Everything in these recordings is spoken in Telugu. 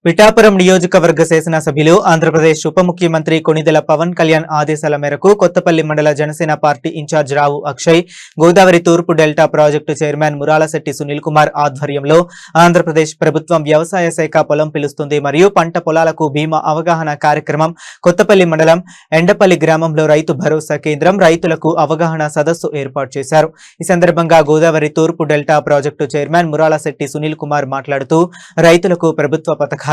పిఠాపురం నియోజకవర్గ శాసనసభ్యులు ఆంధ్రప్రదేశ్ ఉప ముఖ్యమంత్రి కొణిదెల పవన్ కళ్యాణ్ ఆదేశాల మేరకు కొత్తపల్లి మండల జనసేన పార్టీ ఇన్ఛార్జ్ రావు అక్షయ్, గోదావరి తూర్పు delta project chairman Muralasetti Sunil Kumar ఆధ్వర్యంలో ఆంధ్రప్రదేశ్ ప్రభుత్వం వ్యవసాయ శాఖ పొలం పిలుస్తుంది మరియు పంట పొలాలకు బీమా అవగాహన కార్యక్రమం కొత్తపల్లి మండలం ఎండపల్లి గ్రామంలో రైతు భరోసా కేంద్రం రైతులకు అవగాహన సదస్సు ఏర్పాటు చేశారు. ఈ సందర్భంగా గోదావరి తూర్పు delta project chairman Muralasetti Sunil Kumar మాట్లాడుతూ రైతులకు ప్రభుత్వ పథకాలు,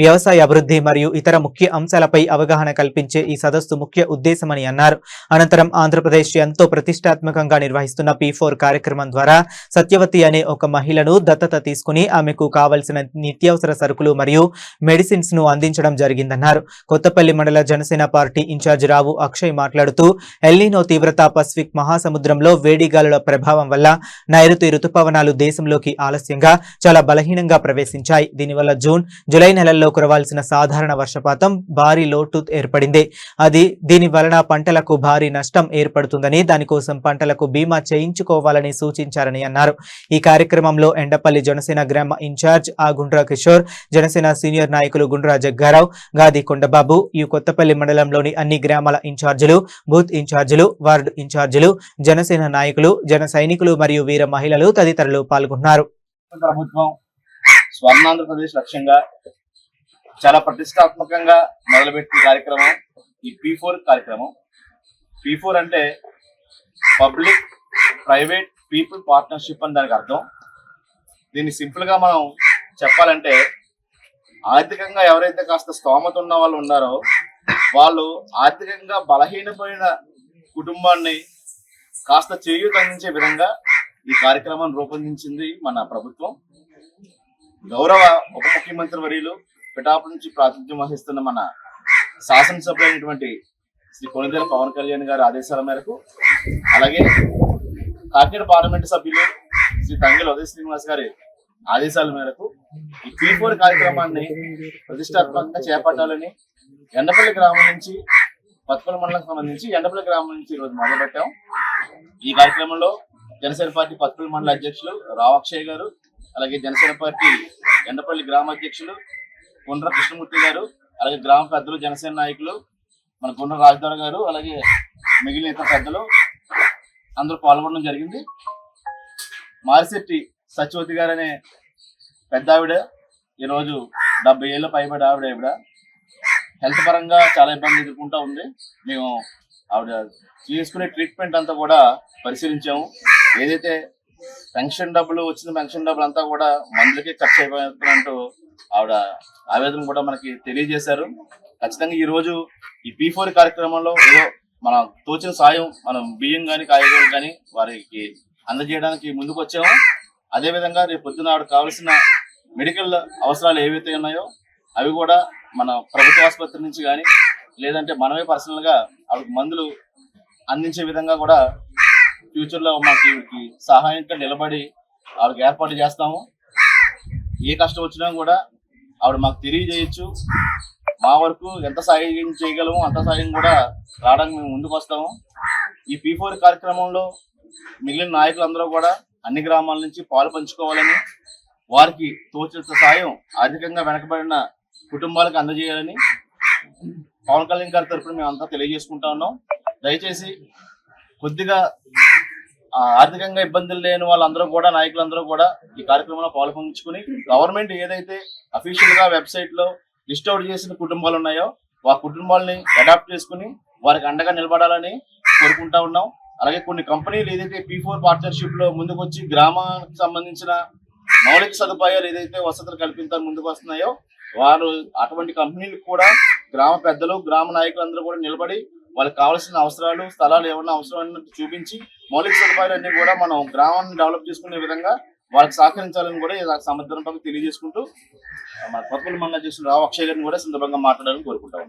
వ్యవసాయ అభివృద్ధి మరియు ఇతర ముఖ్య అంశాలపై అవగాహన కల్పించే ఈ సదస్సు ముఖ్య ఉద్దేశమని అన్నారు. అనంతరం ఆంధ్రప్రదేశ్ ఎంతో ప్రతిష్టాత్మకంగా నిర్వహిస్తున్న P4 కార్యక్రమం ద్వారా సత్యవతి అనే ఒక మహిళను దత్తత తీసుకుని ఆమెకు కావలసిన నిత్యావసర సరుకులు మరియు మెడిసిన్స్ ను అందించడం జరిగిందన్నారు. కొత్తపల్లి మండల జనసేన పార్టీ ఇన్ఛార్జ్ రావు అక్షయ్ మాట్లాడుతూ ఎల్నినో తీవ్రత, పసిఫిక్ మహాసముద్రంలో వేడి గాలుల ప్రభావం వల్ల నైరుతి రుతుపవనాలు దేశంలోకి ఆలస్యంగా చాలా బలహీనంగా ప్రవేశించాయి. దీనివల్ల జూన్, జూలై నెలల్లో కురవాల్సిన సాధారణ వర్షపాతం భారీ లోటు ఏర్పడింది. దీని వలన పంటలకు భారీ నష్టం ఏర్పడుతుందని, దానికోసం పంటలకు బీమా చేయించుకోవాలని సూచించారని అన్నారు. ఈ కార్యక్రమంలో ఎండపల్లి జనసేన గ్రామ ఇన్ఛార్జ్ గుండ్రా కిషోర్, జనసేన సీనియర్ నాయకులు గుండ్రా జగ్గారావు, గాది కొండబాబు, ఈ కొత్తపల్లి మండలంలోని అన్ని గ్రామాల ఇన్ఛార్జీలు, బూత్ ఇన్ఛార్జీలు, వార్డు ఇన్ఛార్జీలు, జనసేన నాయకులు, జన సైనికులు మరియు వీర మహిళలు తదితరులు పాల్గొన్నారు. స్వర్ణాంధ్రప్రదేశ్ లక్ష్యంగా చాలా ప్రతిష్టాత్మకంగా మొదలుపెట్టిన కార్యక్రమం ఈ P4 కార్యక్రమం. P4 అంటే పబ్లిక్ ప్రైవేట్ పీపుల్ పార్ట్నర్షిప్ అని దానికి అర్థం. దీన్ని సింపుల్ గా మనం చెప్పాలంటే, ఆర్థికంగా ఎవరైతే కాస్త స్తోమత ఉన్న వాళ్ళు ఉన్నారో వాళ్ళు ఆర్థికంగా బలహీనమైన కుటుంబాన్ని కాస్త చేయూత అందించే విధంగా ఈ కార్యక్రమాన్ని రూపొందించింది మన ప్రభుత్వం. గౌరవ ఉప ముఖ్యమంత్రి వర్యులు, పిఠాపురం నుంచి ప్రాతినిధ్యం వహిస్తున్న మన శాసనసభ్యులైనటువంటి శ్రీ కొణిదెల పవన్ కళ్యాణ్ గారి ఆదేశాల మేరకు, అలాగే కాకినాడ పార్లమెంటు సభ్యులు శ్రీ తంగెల ఉదయ శ్రీనివాస్ గారి ఆదేశాల మేరకు ఈ P4 కార్యక్రమాన్ని ప్రతిష్టాత్మకంగా చేపట్టాలని ఎండపల్లి గ్రామం నుంచి, పత్తిపల్లి మండలం సంబంధించి ఎండపల్లి గ్రామం నుంచి ఈరోజు మొదలుపెట్టాం. ఈ కార్యక్రమంలో జనసేన పార్టీ పత్తిపల్లి మండల అధ్యక్షులు రావు అక్షయ్ గారు, అలాగే జనసేన పార్టీ ఎండపల్లి గ్రామ అధ్యక్షులు గుండ్ర కృష్ణమూర్తి గారు, అలాగే గ్రామ పెద్దలు, జనసేన నాయకులు మన గుండ్ర రాజధాని గారు, అలాగే మిగిలిన ఇతర పెద్దలు అందరూ పాల్గొనడం జరిగింది. మారిశెట్టి సత్యవతి గారు అనే పెద్ద ఆవిడ, ఈరోజు 70 ఏళ్ళు పైబడి ఆవిడ హెల్త్ పరంగా చాలా ఇబ్బంది ఎదుర్కొంటూ ఉంది. మేము ఆవిడ చేసుకునే ట్రీట్మెంట్ అంతా కూడా పరిశీలించాము. ఏదైతే పెన్షన్ డబ్బులు వచ్చిన పెన్షన్ డబ్బులు అంతా కూడా మందులకే ఖర్చు అయిపోతున్నట్టు ఆవిడ ఆవేదన కూడా మనకి తెలియజేశారు. ఖచ్చితంగా ఈ రోజు ఈ P4 కార్యక్రమంలో ఏదో మనం తోచిన సాయం, మనం బియ్యం కానీ కాయగూరలు కానీ వారికి అందజేయడానికి ముందుకు వచ్చాము. అదేవిధంగా రేపు పొద్దున ఆవిడ కావాల్సిన మెడికల్ అవసరాలు ఏవైతే ఉన్నాయో అవి కూడా మన ప్రభుత్వ ఆసుపత్రి నుంచి కానీ, లేదంటే మనమే పర్సనల్ గా ఆవిడకి మందులు అందించే విధంగా కూడా ఫ్యూచర్ లో మాకు సహాయంగా నిలబడి ఆవిడకి ఏర్పాటు చేస్తాము. ఏ కష్టం వచ్చినా కూడా ఆవిడ మాకు తెలియజేయచ్చు. మా వరకు ఎంత సాయం చేయగలము అంత సాయం కూడా రావడానికి మేము ముందుకు వస్తాము. ఈ P4 కార్యక్రమంలో మిగిలిన నాయకులందరూ కూడా అన్ని గ్రామాల నుంచి పాలు పంచుకోవాలని, వారికి తోచిన సాయం ఆర్థికంగా వెనకబడిన కుటుంబాలకు అందజేయాలని పవన్ కళ్యాణ్ గారి తరఫున మేము అంతా తెలియజేసుకుంటా ఉన్నాం. దయచేసి కొద్దిగా ఆర్థికంగా ఇబ్బందులు లేని వాళ్ళందరూ కూడా, నాయకులందరూ కూడా ఈ కార్యక్రమంలో పాల్పంచుకుని గవర్నమెంట్ ఏదైతే అఫీషియల్ గా వెబ్సైట్ లో లిస్ట్ అవుట్ చేసిన కుటుంబాలు ఉన్నాయో ఆ కుటుంబాలని అడాప్ట్ చేసుకుని వారికి అండగా నిలబడాలని కోరుకుంటా ఉన్నాం. అలాగే కొన్ని కంపెనీలు ఏదైతే P4 పార్ట్నర్షిప్ లో ముందుకు వచ్చి గ్రామానికి సంబంధించిన మౌలిక సదుపాయాలు ఏదైతే వసతులు కల్పించాలని ముందుకు వస్తున్నాయో వారు అటువంటి కంపెనీలకు కూడా గ్రామ పెద్దలు, గ్రామ నాయకులందరూ కూడా నిలబడి వాళ్ళకి కావాల్సిన అవసరాలు, స్థలాలు ఏమన్నా అవసరం చూపించి మౌలిక సదుపాయాలు అన్ని కూడా మనం గ్రామాన్ని డెవలప్ చేసుకునే విధంగా వాళ్ళకి సహకరించాలని కూడా ఈ సందర్భంగా తెలియజేసుకుంటూ మన పత్తిపల్లి మండల అధ్యక్షుడు రావు అక్షయ్ గారిని కూడా సందర్భంగా మాట్లాడాలని కోరుకుంటాం.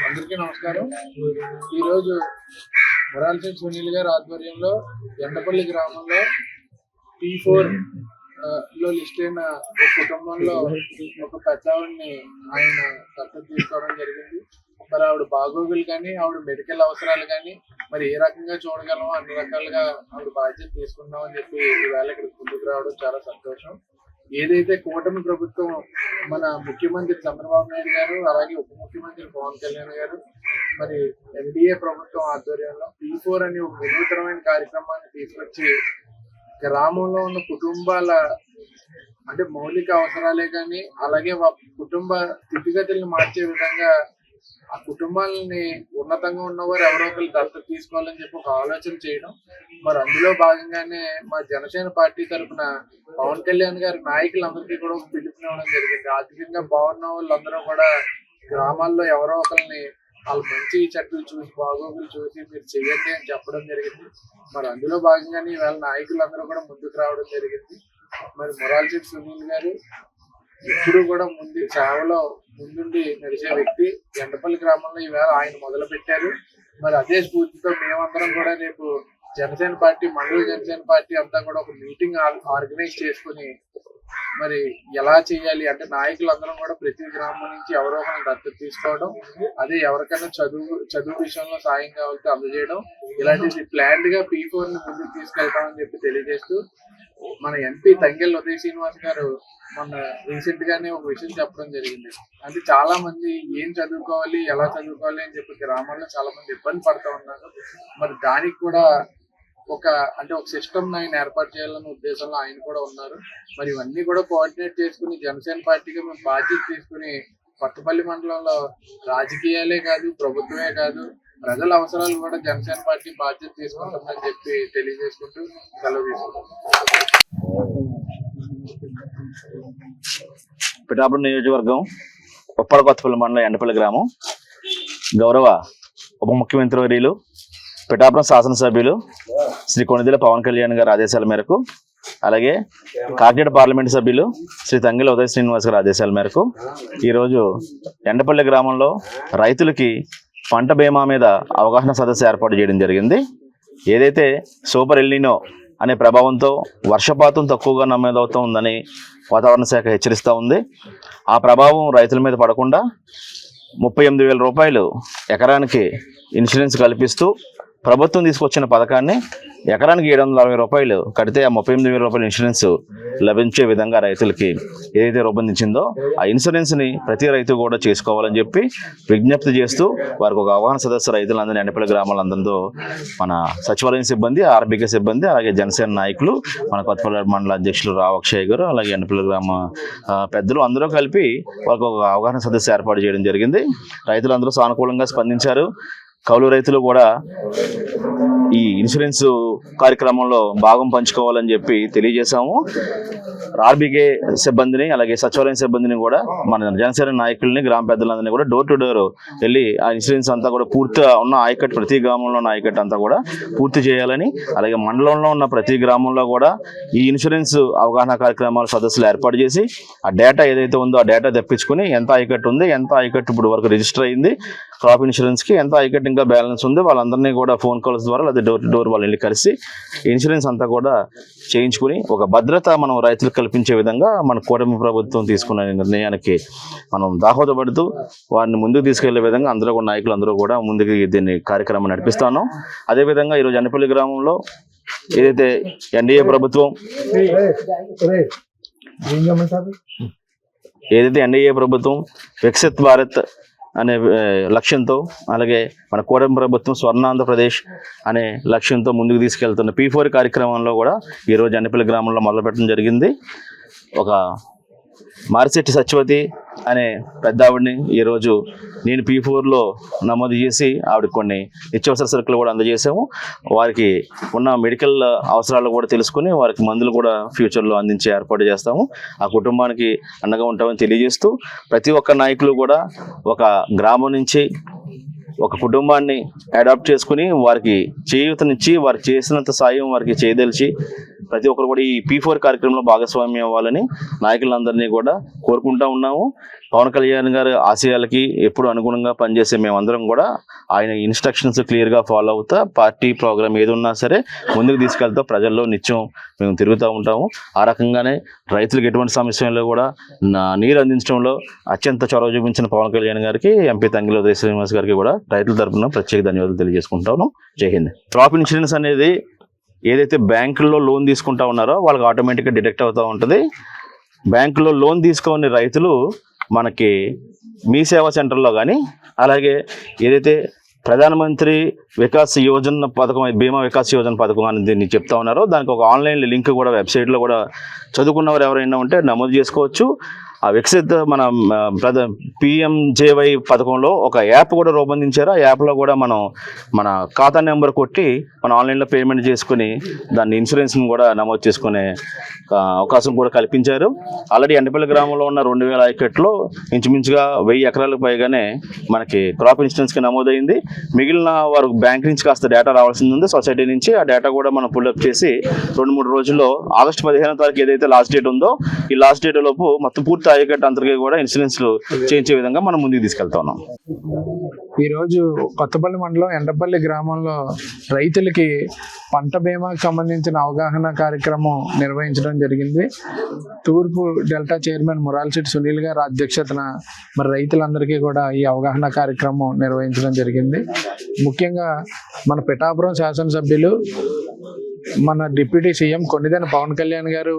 అందరికీ నమస్కారం. ఈరోజు మురాలశెట్టి సునీల్ గారి ఆధ్వర్యంలో ఎండపల్లి గ్రామంలో P4 లో లిస్ట్ అయిన ఒక కుటుంబంలో ఒక పెద్దావిడిని ఆయన దత్తత తీసుకోవడం జరిగింది. మరి ఆవిడ బాగోగులు కానీ ఆవిడ మెడికల్ అవసరాలు కానీ మరి ఏ రకంగా చూడగలమో అన్ని రకాలుగా ఆవిడ బాధ్యత తీసుకుందాం అని చెప్పి ఈవేళ ఇక్కడ ముందుకు రావడం చాలా సంతోషం. ఏదైతే కూటమి ప్రభుత్వం మన ముఖ్యమంత్రి చంద్రబాబు నాయుడు గారు అలాగే ఉప ముఖ్యమంత్రి పవన్ కళ్యాణ్ గారు మరి ఎన్డీఏ ప్రభుత్వం ఆధ్వర్యంలో P4 అనే ఒక వినూతనమైన కార్యక్రమాన్ని తీసుకొచ్చి గ్రామంలో ఉన్న కుటుంబాల అంటే మౌలిక అవసరాలే కానీ అలాగే కుటుంబ స్థితిగతులను మార్చే విధంగా ఆ కుటుంబాలని ఉన్నతంగా ఉన్నవారు ఎవరో ఒకరు దత్తత తీసుకోవాలని చెప్పి ఒక ఆలోచన చేయడం. మరి అందులో భాగంగానే మా జనసేన పార్టీ తరఫున పవన్ కళ్యాణ్ గారి నాయకులందరికీ కూడా ఒక పిలుపునివ్వడం జరిగింది. ఆర్థికంగా బాగున్న వాళ్ళందరూ కూడా గ్రామాల్లో ఎవరో ఒకరిని వాళ్ళ మంచి చెట్లు చూసి బాగోగులు చూసి మీరు చెయ్యండి అని చెప్పడం జరిగింది. మరి అందులో భాగంగానే ఈవేళ నాయకులందరూ కూడా ముందుకు రావడం జరిగింది. మరి మురాలశెట్టి సునీల్ గారు ఎప్పుడు కూడా సేవలో ముందుండి నడిచే వ్యక్తి. ఎండపల్లి గ్రామంలో ఈవేళ ఆయన మొదలు పెట్టారు. మరి అదే స్ఫూర్తితో మేమందరం కూడా రేపు జనసేన పార్టీ మండల జనసేన పార్టీ అంతా కూడా ఒక మీటింగ్ ఆర్గనైజ్ చేసుకుని మరి ఎలా చేయాలి అంటే నాయకులందరం కూడా ప్రతి గ్రామం నుంచి ఎవరో ఒకరిని దత్తత తీసుకోవడం, అదే ఎవరికైనా చదువు విషయంలో సాయం కావాలంటే అందజేయడం, ఇలాంటిది ప్లాన్డ్ గా P4 ని ముందుకు తీసుకెళ్తామని చెప్పి తెలియజేస్తూ మన ఎంపీ తంగెళ్ళ ఉదయ్ శ్రీనివాస్ గారు మొన్న రీసెంట్ గానే ఒక విషయం చెప్పడం జరిగింది. అంటే చాలా మంది ఏం చదువుకోవాలి ఎలా చదువుకోవాలి అని చెప్పి గ్రామాల్లో చాలా మంది ఇబ్బంది పడతా ఉన్నారు. మరి దానికి కూడా ఒక సిస్టమ్ ఆయన ఏర్పాటు చేయాలన్న ఉద్దేశంలో ఆయన కూడా ఉన్నారు. మరి ఇవన్నీ కూడా కోఆర్డినేట్ చేసుకుని జనసేన పార్టీగా మేము బాధ్యత తీసుకుని కొత్తపల్లి మండలంలో రాజకీయాలే కాదు ప్రభుత్వమే కాదు ప్రజల అవసరాలు కూడా జనసేన పార్టీ బాధ్యత తీసుకుంటుందని చెప్పి తెలియజేసుకుంటూ సెలవు తీసుకుంటాం. పిఠాపురం నియోజకవర్గం ఉప్పల కొత్తపల్లి మండలం ఎండపల్లి గ్రామం గౌరవ ఉప ముఖ్యమంత్రి వర్యులు పిఠాపురం శాసనసభ్యులు శ్రీ కొణిదెల పవన్ కళ్యాణ్ గారి ఆదేశాల మేరకు అలాగే కాకినాడ పార్లమెంటు సభ్యులు శ్రీ తంగెళ్ళ ఉదయ్ శ్రీనివాస్ గారి ఆదేశాల మేరకు ఈరోజు ఎండపల్లి గ్రామంలో రైతులకి పంట బీమా మీద అవగాహన సదస్సు ఏర్పాటు చేయడం జరిగింది. ఏదైతే సూపర్ ఎల్నినో అనే ప్రభావంతో వర్షపాతం తక్కువగా నమోదవుతూ ఉందని వాతావరణ శాఖ హెచ్చరిస్తూ ఉంది. ఆ ప్రభావం రైతుల మీద పడకుండా 38,000 రూపాయలు ఎకరానికి ఇన్సూరెన్స్ కల్పిస్తూ ప్రభుత్వం తీసుకొచ్చిన పథకాన్ని ఎకరానికి 760 రూపాయలు కడితే ఆ 38,000 రూపాయల ఇన్సూరెన్స్ లభించే విధంగా రైతులకి ఏదైతే రూపొందించిందో ఆ ఇన్సూరెన్స్ని ప్రతి రైతు కూడా చేసుకోవాలని చెప్పి విజ్ఞప్తి చేస్తూ వారికి ఒక అవగాహన సదస్సు రైతులందరినీ ఎండపల్లి గ్రామాలందరితో మన సచివాలయం సిబ్బంది ఆర్బీకే సిబ్బంది అలాగే జనసేన నాయకులు మన కొత్తపల్లి మండల అధ్యక్షులు రావు అక్షయ్ గారు అలాగే ఎండపల్లి గ్రామ పెద్దలు అందరూ కలిపి వారికి ఒక అవగాహన సదస్సు ఏర్పాటు చేయడం జరిగింది. రైతులందరూ సానుకూలంగా స్పందించారు. కౌలు రైతులు కూడా ఈ ఇన్సూరెన్స్ కార్యక్రమంలో భాగం పంచుకోవాలని చెప్పి తెలియజేశాము. ఆర్బీకే సిబ్బందిని అలాగే సచివాలయం సిబ్బందిని కూడా మన జనసేన నాయకుల్ని గ్రామ పెద్దలందరినీ కూడా డోర్ టు డోర్ వెళ్ళి ఆ ఇన్సూరెన్స్ అంతా కూడా పూర్తిగా ఉన్న ఆయకట్టు ప్రతి గ్రామంలో ఉన్న ఆయకట్టు అంతా కూడా పూర్తి చేయాలని అలాగే మండలంలో ఉన్న ప్రతి గ్రామంలో కూడా ఈ ఇన్సూరెన్స్ అవగాహన కార్యక్రమాల సదస్సులు ఏర్పాటు చేసి ఆ డేటా ఏదైతే ఉందో ఆ డేటా తెప్పించుకుని ఎంత ఆయకట్టు ఉంది ఎంత ఆయకట్టు ఇప్పుడు వరకు రిజిస్టర్ అయింది క్రాప్ ఇన్సూరెన్స్కి ఎంత ఆయకట్టు ఇంకా బ్యాలెన్స్ ఉంది వాళ్ళందరినీ కూడా ఫోన్ కాల్స్ ద్వారా లేదా డోర్ టు డోర్ వాళ్ళు వెళ్ళి కలిసి ఇన్సూరెన్స్ అంతా కూడా చేయించుకుని ఒక భద్రత మనం రైతులకు కల్పించే విధంగా మన కూటమి ప్రభుత్వం తీసుకున్న నిర్ణయానికి మనం దాహోదపడుతూ వారిని ముందుకు తీసుకెళ్లే విధంగా అందరూ కూడా నాయకులు అందరూ కూడా ముందుకు దీన్ని కార్యక్రమం నడిపిస్తాను. అదేవిధంగా ఈరోజు ఎండపల్లి గ్రామంలో ఏదైతే ఎన్డీఏ ప్రభుత్వం వికసిత్ భారత్ అనే లక్ష్యంతో అలాగే మన కూటమి ప్రభుత్వం స్వర్ణాంధ్రప్రదేశ్ అనే లక్ష్యంతో ముందుకు తీసుకెళ్తున్న P4 కార్యక్రమంలో కూడా ఈరోజు ఎండపల్లి గ్రామంలో మొదలుపెట్టడం జరిగింది. ఒక మారిశెట్టి సత్యవతి అనే పెద్ద ఆవిడని ఈరోజు నేను P4లో నమోదు చేసి ఆవిడకి కొన్ని నిత్యావసర సరుకులు కూడా అందజేసాము. వారికి ఉన్న మెడికల్ అవసరాలు కూడా తెలుసుకుని వారికి మందులు కూడా ఫ్యూచర్లో అందించే ఏర్పాటు చేస్తాము. ఆ కుటుంబానికి అండగా ఉంటామని తెలియజేస్తూ ప్రతి ఒక్క నాయకులు కూడా ఒక గ్రామం నుంచి ఒక కుటుంబాన్ని అడాప్ట్ చేసుకుని వారికి చేయూతనిచ్చి వారికి చేసినంత సాయం వారికి చేయదలిచి ప్రతి ఒక్కరు కూడా ఈ P4 కార్యక్రమంలో భాగస్వామ్యం అవ్వాలని నాయకులందరినీ కూడా కోరుకుంటా ఉన్నాము. పవన్ కళ్యాణ్ గారి ఆశయాలకి ఎప్పుడు అనుగుణంగా పనిచేసే మేమందరం కూడా ఆయన ఇన్స్ట్రక్షన్స్ క్లియర్గా ఫాలో అవుతా పార్టీ ప్రోగ్రామ్ ఏది ఉన్నా సరే ముందుకు తీసుకెళ్తా ప్రజల్లో నిత్యం మేము తిరుగుతూ ఉంటాము. ఆ రకంగానే రైతులకు ఎటువంటి సమస్యల్లో కూడా నీరు అందించడంలో అత్యంత చొరవ చూపించిన పవన్ కళ్యాణ్ గారికి, ఎంపీ తంగిల ఉదయ శ్రీనివాస్ గారికి కూడా రైతుల తరఫున ప్రత్యేక ధన్యవాదాలు తెలియజేసుకుంటాను. జై హింద్. క్రాప్ ఇన్సూరెన్స్ అనేది ఏదైతే బ్యాంకుల్లో లోన్ తీసుకుంటా ఉన్నారో వాళ్ళకి ఆటోమేటిక్గా డిడక్ట్ అవుతూ ఉంటుంది. బ్యాంకులో లోన్ తీసుకునే రైతులు మనకి మీ సేవా సెంటర్లో కానీ, అలాగే ఏదైతే ప్రధానమంత్రి వికాస్ యోజన పథకం, బీమా వికాస్ యోజన పథకం అని దీన్ని చెప్తా ఉన్నారో దానికి ఒక ఆన్లైన్ లింక్ కూడా వెబ్సైట్లో కూడా చదువుకున్నవారు ఎవరైనా ఉంటే నమోదు చేసుకోవచ్చు. ఆ వికసిత మన PMJY పథకంలో ఒక యాప్ కూడా రూపొందించారు. ఆ యాప్లో కూడా మనం మన ఖాతా నెంబర్ కొట్టి మనం ఆన్లైన్లో పేమెంట్ చేసుకుని దాన్ని ఇన్సూరెన్స్ని కూడా నమోదు చేసుకునే అవకాశం కూడా కల్పించారు. ఆల్రెడీ ఎండపల్లి గ్రామంలో ఉన్న 2000 ఆయకట్లో ఇంచుమించుగా 1000 ఎకరాలకు పైగానే మనకి క్రాప్ ఇన్సూరెన్స్కి నమోదైంది. మిగిలిన వారు బ్యాంక్ నుంచి కాస్త డేటా రావాల్సింది ఉంది సొసైటీ నుంచి. ఆ డేటా కూడా మనం పుల్అప్ చేసి 2-3 రోజుల్లో ఆగస్టు 15వ తారీఖు ఏదైతే లాస్ట్ డేట్ ఉందో ఈ లాస్ట్ డేట్ లోపు మొత్తం పూర్తి ఆయకట్టు అంతర్గా కూడా ఇన్సూరెన్స్లు చేయించే విధంగా మనం ముందుకు తీసుకెళ్తా ఉన్నాం. ఈరోజు కొత్తపల్లి మండలం ఎండపల్లి గ్రామంలో రైతులకి పంట బీమాకు సంబంధించిన అవగాహన కార్యక్రమం నిర్వహించడం జరిగింది. తూర్పు డెల్టా చైర్మన్ మురాలశెట్టి సునీల్ గారి అధ్యక్షతన మరి రైతులందరికీ కూడా ఈ అవగాహన కార్యక్రమం నిర్వహించడం జరిగింది. ముఖ్యంగా మన పిఠాపురం శాసనసభ్యులు, మన డిప్యూటీ సీఎం కొన్నిదేని పవన్ కళ్యాణ్ గారు,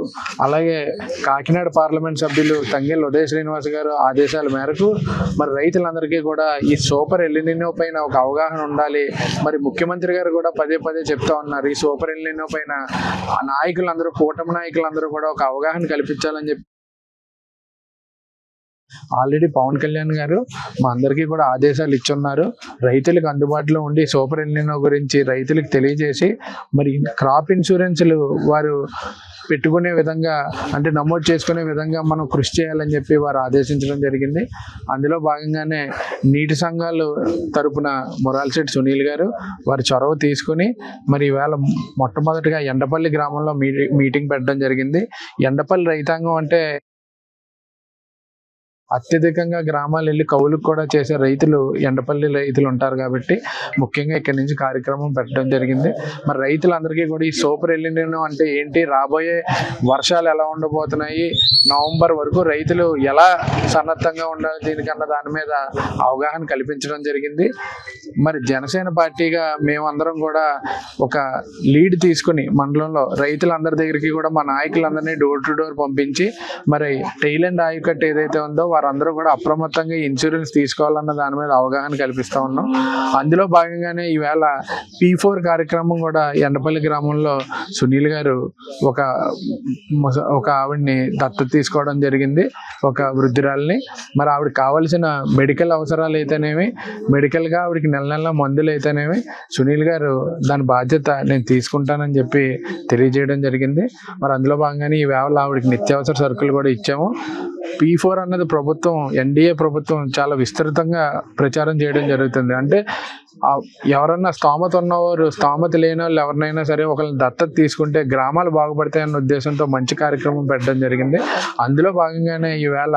అలాగే కాకినాడ పార్లమెంట్ సభ్యులు తంగెళ్ళ ఉదయ శ్రీనివాస్ గారు ఆదేశాల మేరకు మరి రైతులందరికీ కూడా ఈ సూపర్ ఎల్నినో పైన ఒక అవగాహన ఉండాలి. మరి ముఖ్యమంత్రి గారు కూడా పదే చెప్తా ఉన్నారు ఈ సూపర్ ఎల్నినో పైన నాయకులందరూ, కూటమి నాయకులందరూ కూడా ఒక అవగాహన కల్పించాలని చెప్పి ఆల్రెడీ పవన్ కళ్యాణ్ గారు మా అందరికీ కూడా ఆదేశాలు ఇచ్చున్నారు. రైతులకు అందుబాటులో ఉండి సూపర్ ఎల్నినో గురించి రైతులకు తెలియజేసి మరి క్రాప్ ఇన్సూరెన్స్లు వారు పెట్టుకునే విధంగా, అంటే నమోదు చేసుకునే విధంగా మనం కృషి చేయాలని చెప్పి వారు ఆదేశించడం జరిగింది. అందులో భాగంగానే నీటి సంఘాలు తరపున మురాలశెట్టి సునీల్ గారు వారి చొరవ తీసుకుని మరి ఈవేళ మొట్టమొదటిగా ఎండపల్లి గ్రామంలో మీటింగ్ పెట్టడం జరిగింది. ఎండపల్లి రైతాంగం అంటే అత్యధికంగా గ్రామాలు వెళ్ళి కౌలుకు కూడా చేసే రైతులు ఎండపల్లి రైతులు ఉంటారు కాబట్టి ముఖ్యంగా ఇక్కడి నుంచి కార్యక్రమం పెట్టడం జరిగింది. మరి రైతులందరికీ కూడా ఈ సూపర్ ఎల్నినో అంటే ఏంటి, రాబోయే వర్షాలు ఎలా ఉండబోతున్నాయి, నవంబర్ వరకు రైతులు ఎలా సన్నద్ధంగా ఉండాలి దీనికన్నా దాని మీద అవగాహన కల్పించడం జరిగింది. మరి జనసేన పార్టీగా మేమందరం కూడా ఒక లీడ్ తీసుకుని మండలంలో రైతులందరి దగ్గరికి కూడా మా నాయకులందరినీ డోర్ టు డోర్ పంపించి మరి టెయిల్ అండ్ ఆయకట్టు ఏదైతే ఉందో వారందరూ కూడా అప్రమత్తంగా ఇన్సూరెన్స్ తీసుకోవాలన్న దాని మీద అవగాహన కల్పిస్తూ ఉన్నాం. అందులో భాగంగానే ఈవేళ P4 కార్యక్రమం కూడా ఎండపల్లి గ్రామంలో సునీల్ గారు ఒక ఆవిడ్ని దత్తత తీసుకోవడం జరిగింది, ఒక వృద్ధురాలని. మరి ఆవిడకి కావాల్సిన మెడికల్ అవసరాలు అయితేనేమి, మెడికల్గా ఆవిడకి నెల మందులు అయితేనేమి సునీల్ గారు దాని బాధ్యత నేను తీసుకుంటానని చెప్పి తెలియజేయడం జరిగింది. మరి అందులో భాగంగానే ఈవేళ ఆవిడకి నిత్యావసర సరుకులు కూడా ఇచ్చాము. P4 అన్నది ప్రభుత్వం, NDA ప్రభుత్వం చాలా విస్తృతంగా ప్రచారం చేయడం జరుగుతుంది. అంటే ఎవరన్నా స్తోమత ఉన్నవారు, స్తోమత లేని వాళ్ళు ఎవరినైనా సరే ఒకరిని దత్తత తీసుకుంటే గ్రామాలు బాగుపడతాయన్న ఉద్దేశంతో మంచి కార్యక్రమం పెట్టడం జరిగింది. అందులో భాగంగానే ఈవేళ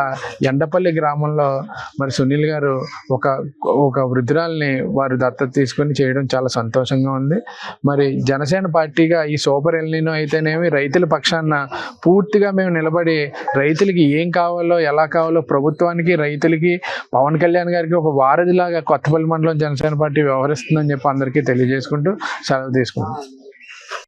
ఎండపల్లి గ్రామంలో మరి సునీల్ గారు ఒక వృద్ధురాల్ని వారు దత్తత తీసుకొని చేయడం చాలా సంతోషంగా ఉంది. మరి జనసేన పార్టీగా ఈ సూపర్ ఎల్నినో అయితేనేమి రైతుల పక్షాన పూర్తిగా మేము నిలబడి రైతులకి ఏం కావాలో, ఎలా కావాలో ప్రభుత్వానికి, రైతులకి, పవన్ కళ్యాణ్ గారికి ఒక వారధిలాగా కొత్తపల్లి మండలం జనసేన పార్టీ వ్యవహరిస్తుందని చెప్పి అందరికీ తెలియజేసుకుంటూ సెలవు తీసుకుంటాం.